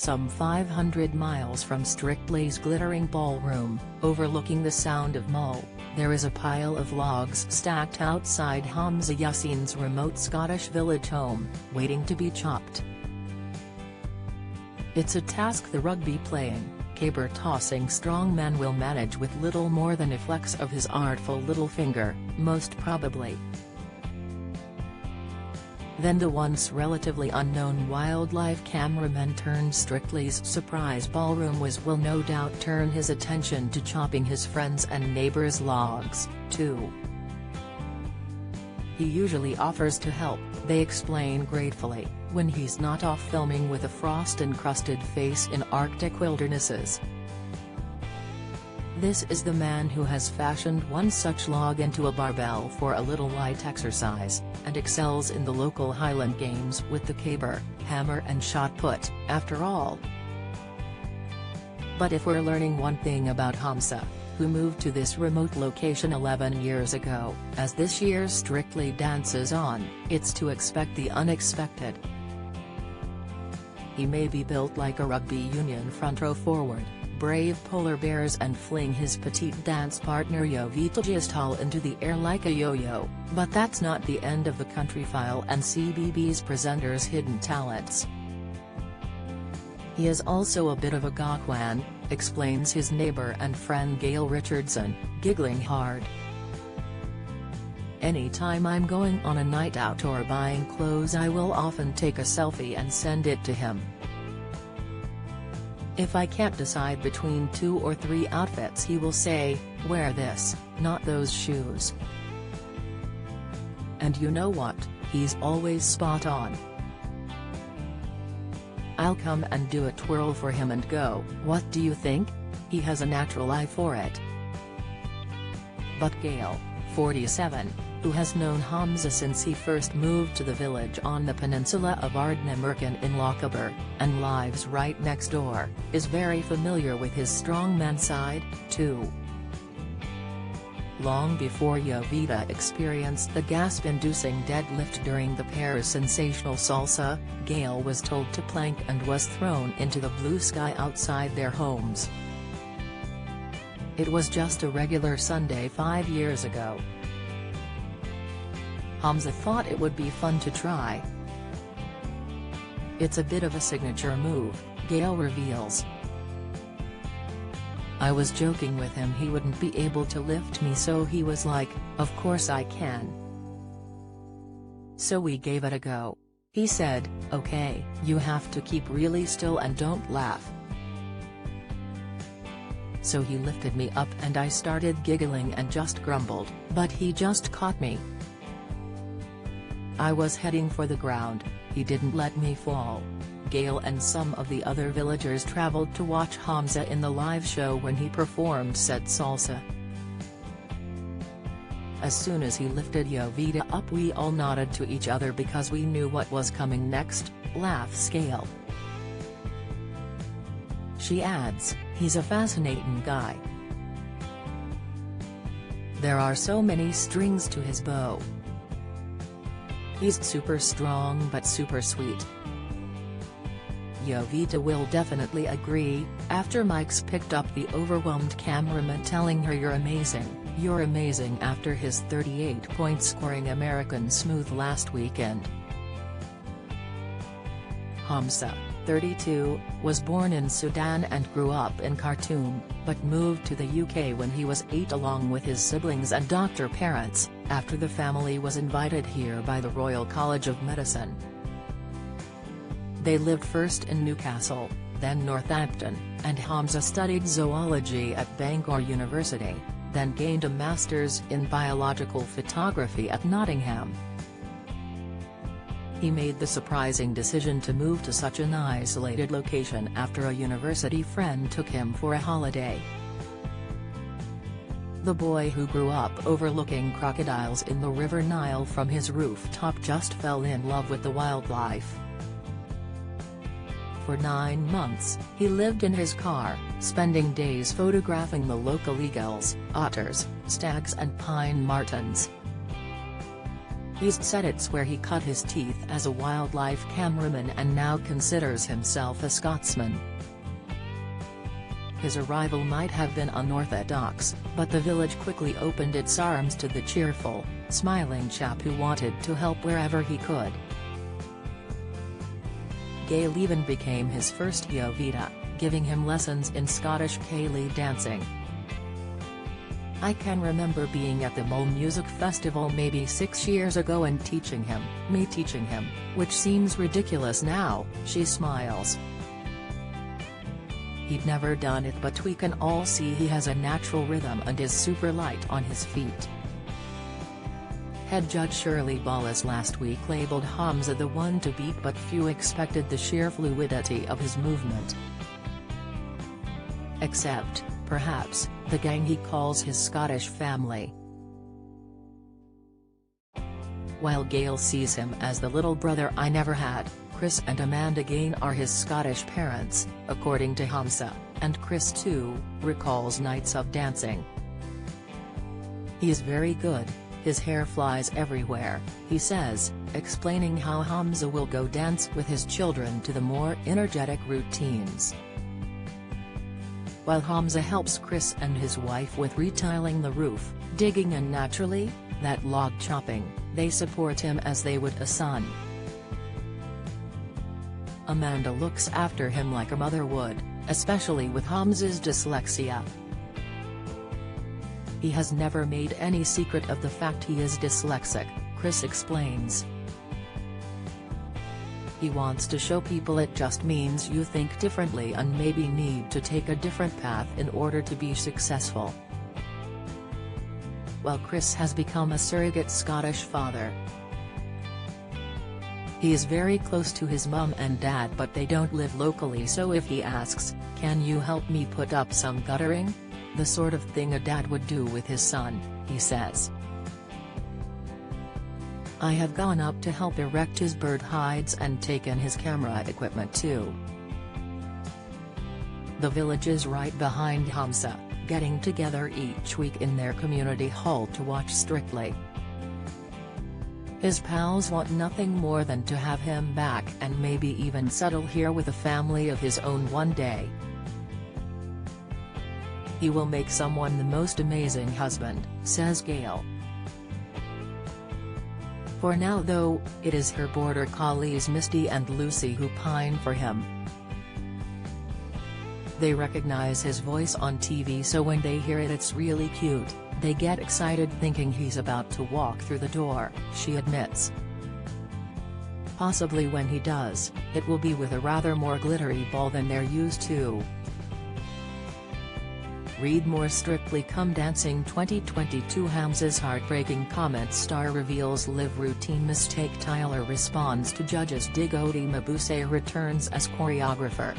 Some 500 miles from Strictly's glittering ballroom, overlooking the Sound of Mull, there is a pile of logs stacked outside Hamza Yassin's remote Scottish village home, waiting to be chopped. It's a task the rugby-playing, caber-tossing strongman will manage with little more than a flex of his artful little finger, most probably. Then the once relatively unknown wildlife cameraman turned Strictly's surprise ballroom will no doubt turn his attention to chopping his friends' and neighbors' logs, too. He usually offers to help, they explain gratefully, when he's not off filming with a frost-encrusted face in Arctic wildernesses. This is the man who has fashioned one such log into a barbell for a little light exercise, and excels in the local Highland games with the caber, hammer and shot put, after all. But if we're learning one thing about Hamza, who moved to this remote location 11 years ago, as this year's Strictly dances on, it's to expect the unexpected. He may be built like a rugby union front row forward, brave polar bears and fling his petite dance partner Jovita Gistal into the air like a yo-yo, but that's not the end of the Country File and CBBS presenter's hidden talents. He is also a bit of a gawkwan, explains his neighbor and friend Gail Richardson, giggling hard. Anytime I'm going on a night out or buying clothes I will often take a selfie and send it to him. If I can't decide between 2 or 3 outfits he will say, wear this, not those shoes. And you know what, he's always spot on. I'll come and do a twirl for him and go, what do you think? He has a natural eye for it. But Gail, 47, who has known Hamza since he first moved to the village on the peninsula of Ardnamurchan in Lochaber, and lives right next door, is very familiar with his strongman side, too. Long before Jovita experienced the gasp-inducing deadlift during the pair's sensational salsa, Gail was told to plank and was thrown into the blue sky outside their homes. It was just a regular Sunday 5 years ago. Hamza thought it would be fun to try. It's a bit of a signature move, Gail reveals. I was joking with him he wouldn't be able to lift me, so he was like, of course I can. So we gave it a go. He said, okay, you have to keep really still and don't laugh. So he lifted me up and I started giggling and just grumbled, but he just caught me. I was heading for the ground, he didn't let me fall. Gail and some of the other villagers traveled to watch Hamza in the live show when he performed set salsa. As soon as he lifted Jovita up we all nodded to each other because we knew what was coming next, laughs Gail. She adds, he's a fascinating guy. There are so many strings to his bow. He's super strong but super sweet. Jovita will definitely agree, after Mike's picked up the overwhelmed cameraman telling her you're amazing after his 38-point scoring American Smooth last weekend. Hamza, 32, was born in Sudan and grew up in Khartoum, but moved to the UK when he was 8 along with his siblings and doctor parents, after the family was invited here by the Royal College of Medicine. They lived first in Newcastle, then Northampton, and Hamza studied zoology at Bangor University, then gained a master's in biological photography at Nottingham. He made the surprising decision to move to such an isolated location after a university friend took him for a holiday. The boy who grew up overlooking crocodiles in the River Nile from his rooftop just fell in love with the wildlife. For 9 months, he lived in his car, spending days photographing the local eagles, otters, stags and pine martens. He's said it's where he cut his teeth as a wildlife cameraman and now considers himself a Scotsman. His arrival might have been unorthodox, but the village quickly opened its arms to the cheerful, smiling chap who wanted to help wherever he could. Gail even became his first Yovita, giving him lessons in Scottish ceilidh dancing. "I can remember being at the Mull Music Festival maybe 6 years ago and me teaching him, which seems ridiculous now," she smiles. "He'd never done it, but we can all see he has a natural rhythm and is super light on his feet." Head judge Shirley Ballas last week labelled Hamza the one to beat, but few expected the sheer fluidity of his movement. Except, perhaps, the gang he calls his Scottish family. While Gail sees him as the little brother I never had, Chris and Amanda Gain are his Scottish parents, according to Hamza, and Chris too recalls nights of dancing. "He's very good, his hair flies everywhere," he says, explaining how Hamza will go dance with his children to the more energetic routines. While Hamza helps Chris and his wife with retiling the roof, digging and naturally, that log chopping, they support him as they would a son. Amanda looks after him like a mother would, especially with Hamza's dyslexia. "He has never made any secret of the fact he is dyslexic," Chris explains. "He wants to show people it just means you think differently and maybe need to take a different path in order to be successful." While Chris has become a surrogate Scottish father. He is very close to his mum and dad, but they don't live locally, so if he asks, "Can you help me put up some guttering?" the sort of thing a dad would do with his son, he says. "I have gone up to help erect his bird hides and taken his camera equipment too." The village is right behind Hamza, getting together each week in their community hall to watch Strictly. His pals want nothing more than to have him back and maybe even settle here with a family of his own one day. "He will make someone the most amazing husband," says Gail. For now though, it is her border collies Misty and Lucy who pine for him. They recognize his voice on TV, so when they hear it it's really cute. They get excited thinking he's about to walk through the door, she admits. Possibly when he does, it will be with a rather more glittery ball than they're used to. Read more Strictly Come Dancing 2022. Hamza's heartbreaking comment. Star reveals live routine mistake. Tyler responds to judges dig. Odi Mabuse returns as choreographer.